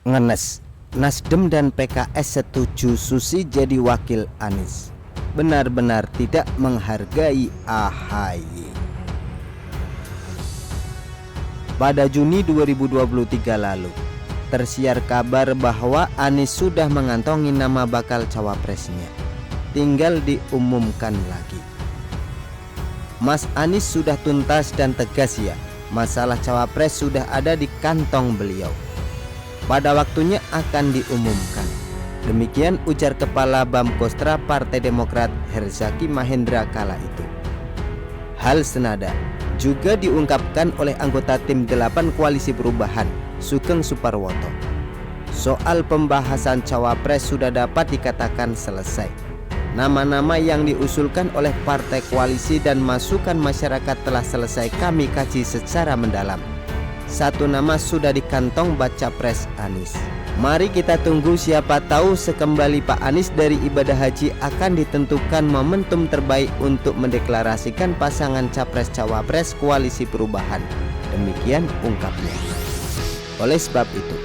Ngenes, Nasdem dan PKS setuju Susi jadi wakil Anies. Benar-benar tidak menghargai AHY. Pada Juni 2023 lalu, tersiar kabar bahwa Anies sudah mengantongi nama bakal cawapresnya. Tinggal diumumkan lagi. Mas Anies sudah tuntas dan tegas ya, masalah cawapres sudah ada di kantong beliau. Pada waktunya akan diumumkan. Demikian ujar Kepala BAM Kostra Partai Demokrat Herzaki Mahendra kala itu. Hal senada juga diungkapkan oleh anggota tim 8 Koalisi Perubahan, Sugeng Suparwoto. Soal pembahasan cawapres sudah dapat dikatakan selesai. Nama-nama yang diusulkan oleh partai koalisi dan masukan masyarakat telah selesai kami kaji secara mendalam. Satu nama sudah di kantong baca pres Anies. Mari kita tunggu, siapa tahu sekembali Pak Anies dari ibadah haji akan ditentukan momentum terbaik untuk mendeklarasikan pasangan capres-cawapres Koalisi Perubahan. Demikian ungkapnya. Oleh sebab itu,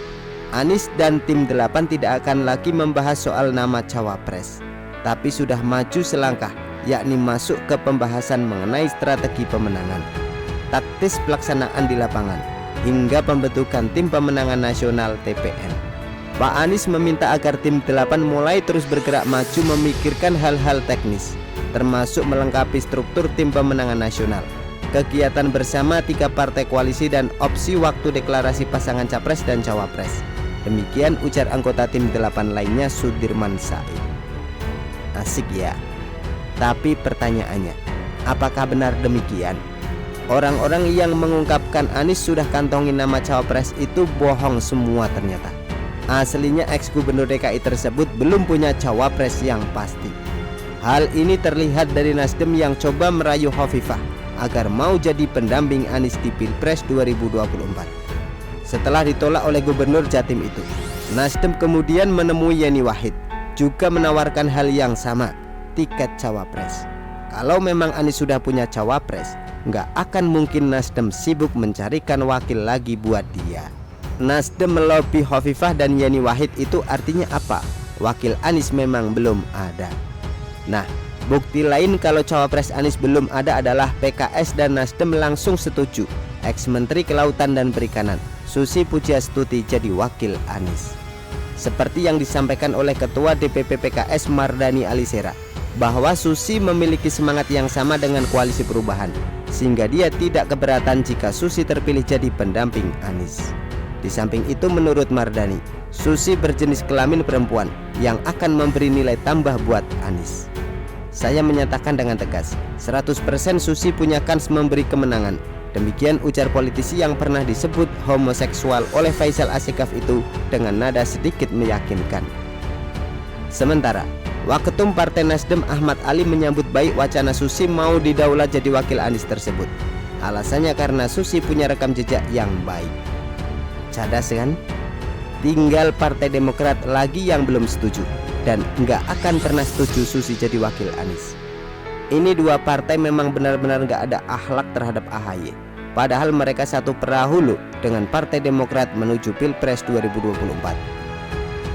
Anies dan tim 8 tidak akan lagi membahas soal nama cawapres, tapi sudah maju selangkah, yakni masuk ke pembahasan mengenai strategi pemenangan, taktis pelaksanaan di lapangan, hingga pembentukan tim pemenangan nasional TPN. Pak Anies meminta agar tim 8 mulai terus bergerak maju memikirkan hal-hal teknis, termasuk melengkapi struktur tim pemenangan nasional, kegiatan bersama 3 partai koalisi dan opsi waktu deklarasi pasangan capres dan cawapres. Demikian ujar anggota tim 8 lainnya Sudirman Said. Asik ya. Tapi pertanyaannya, apakah benar demikian? Orang-orang yang mengungkapkan Anies sudah kantongi nama cawapres itu bohong semua ternyata. Aslinya ex-gubernur DKI tersebut belum punya cawapres yang pasti. Hal ini terlihat dari Nasdem yang coba merayu Hovifah agar mau jadi pendamping Anies di Pilpres 2024. Setelah ditolak oleh Gubernur Jatim itu, Nasdem kemudian menemui Yeni Wahid, juga menawarkan hal yang sama, tiket cawapres. Kalau memang Anies sudah punya cawapres, nggak akan mungkin Nasdem sibuk mencarikan wakil lagi buat dia. Nasdem melobi Hovifah dan Yeni Wahid itu artinya apa? Wakil Anies memang belum ada. Nah, bukti lain kalau cawapres Anies belum ada adalah PKS dan Nasdem langsung setuju ex-Menteri Kelautan dan Perikanan Susi Pujiastuti jadi wakil Anies. Seperti yang disampaikan oleh Ketua DPP PKS Mardani Alisera, bahwa Susi memiliki semangat yang sama dengan Koalisi Perubahan, sehingga dia tidak keberatan jika Susi terpilih jadi pendamping Anies. Di samping itu menurut Mardani, Susi berjenis kelamin perempuan yang akan memberi nilai tambah buat Anies. Saya menyatakan dengan tegas, 100% Susi punya kans memberi kemenangan. Demikian ujar politisi yang pernah disebut homoseksual oleh Faisal Asykaf itu dengan nada sedikit meyakinkan. Sementara Waketum Partai Nasdem Ahmad Ali menyambut baik wacana Susi mau didaulat jadi wakil Anies tersebut. Alasannya karena Susi punya rekam jejak yang baik. Cadas kan? Tinggal Partai Demokrat lagi yang belum setuju dan nggak akan pernah setuju Susi jadi wakil Anies. Ini dua partai memang benar-benar nggak ada akhlak terhadap AHY. Padahal mereka satu perahu loh dengan Partai Demokrat menuju Pilpres 2024.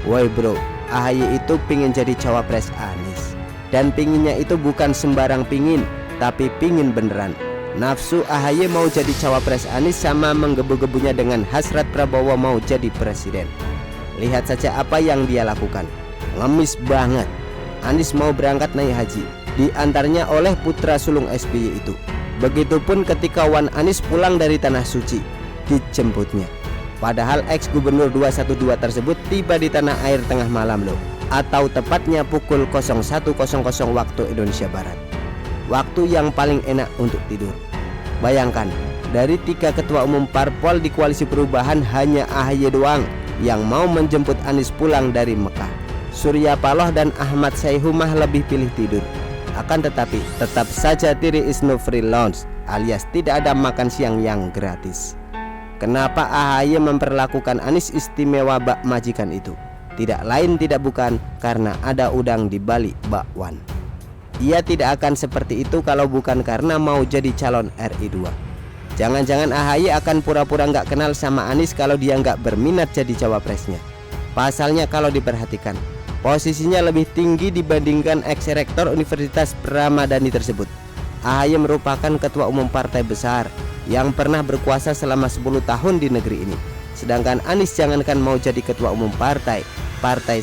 Woi bro, AHY itu pingin jadi cawapres Anies. Dan pinginnya itu bukan sembarang pingin, tapi pingin beneran. Nafsu AHY mau jadi cawapres Anies sama menggebu-gebunya dengan hasrat Prabowo mau jadi presiden. Lihat saja apa yang dia lakukan. Ngemis banget. Anies mau berangkat naik haji, diantaranya oleh putra sulung SBY itu. Begitupun ketika Wan Anies pulang dari Tanah Suci, dijemputnya. Padahal ex-gubernur 212 tersebut tiba di tanah air tengah malam loh, atau tepatnya pukul 01.00 waktu Indonesia Barat. Waktu yang paling enak untuk tidur. Bayangkan, dari 3 ketua umum parpol di Koalisi Perubahan hanya AHY doang yang mau menjemput Anies pulang dari Mekah. Surya Paloh dan Ahmad Syaihumah lebih pilih tidur. Akan tetapi tetap saja there is no free lunch, alias tidak ada makan siang yang gratis. Kenapa AHY memperlakukan Anies istimewa bak majikan itu? Tidak lain tidak bukan karena ada udang di balik bakwan. Ia tidak akan seperti itu kalau bukan karena mau jadi calon RI 2. Jangan-jangan AHY akan pura-pura nggak kenal sama Anies kalau dia nggak berminat jadi cawapresnya. Pasalnya kalau diperhatikan, posisinya lebih tinggi dibandingkan ex-rektor Universitas Pramadani tersebut. AHY merupakan ketua umum partai besar yang pernah berkuasa selama 10 tahun di negeri ini. Sedangkan Anies jangankan mau jadi ketua umum partai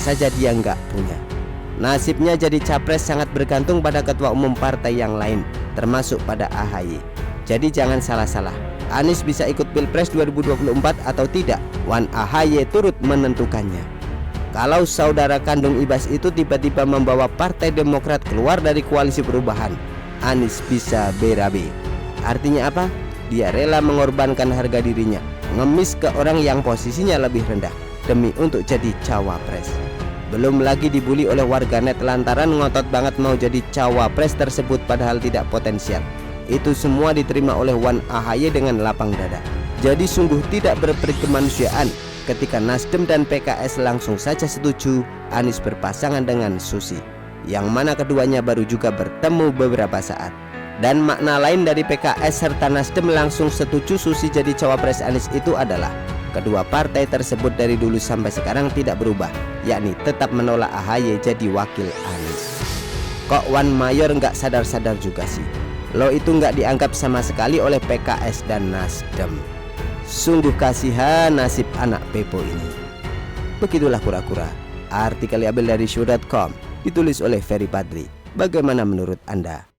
saja dia nggak punya. Nasibnya jadi capres sangat bergantung pada ketua umum partai yang lain, termasuk pada AHY. Jadi jangan salah-salah, Anies bisa ikut Pilpres 2024 atau tidak, Wan AHY turut menentukannya. Kalau saudara kandung Ibas itu tiba-tiba membawa Partai Demokrat keluar dari koalisi perubahan, Anies bisa berabe. Artinya apa? Dia rela mengorbankan harga dirinya, ngemis ke orang yang posisinya lebih rendah demi untuk jadi cawapres. Belum lagi dibully oleh warganet lantaran ngotot banget mau jadi cawapres tersebut padahal tidak potensial. Itu semua diterima oleh Wan AHY dengan lapang dada. Jadi sungguh tidak berperi kemanusiaan ketika Nasdem dan PKS langsung saja setuju Anies berpasangan dengan Susi, yang mana keduanya baru juga bertemu beberapa saat. Dan makna lain dari PKS serta Nasdem langsung setuju Susi jadi cawapres Anies itu adalah kedua partai tersebut dari dulu sampai sekarang tidak berubah, yakni tetap menolak AHY jadi wakil Anies. Kok Wan Mayor nggak sadar-sadar juga sih? Lo itu nggak dianggap sama sekali oleh PKS dan Nasdem. Sungguh kasihan nasib anak Pepo ini. Begitulah kura-kura. Artikel diambil dari show.com, ditulis oleh Ferry Padri. Bagaimana menurut Anda?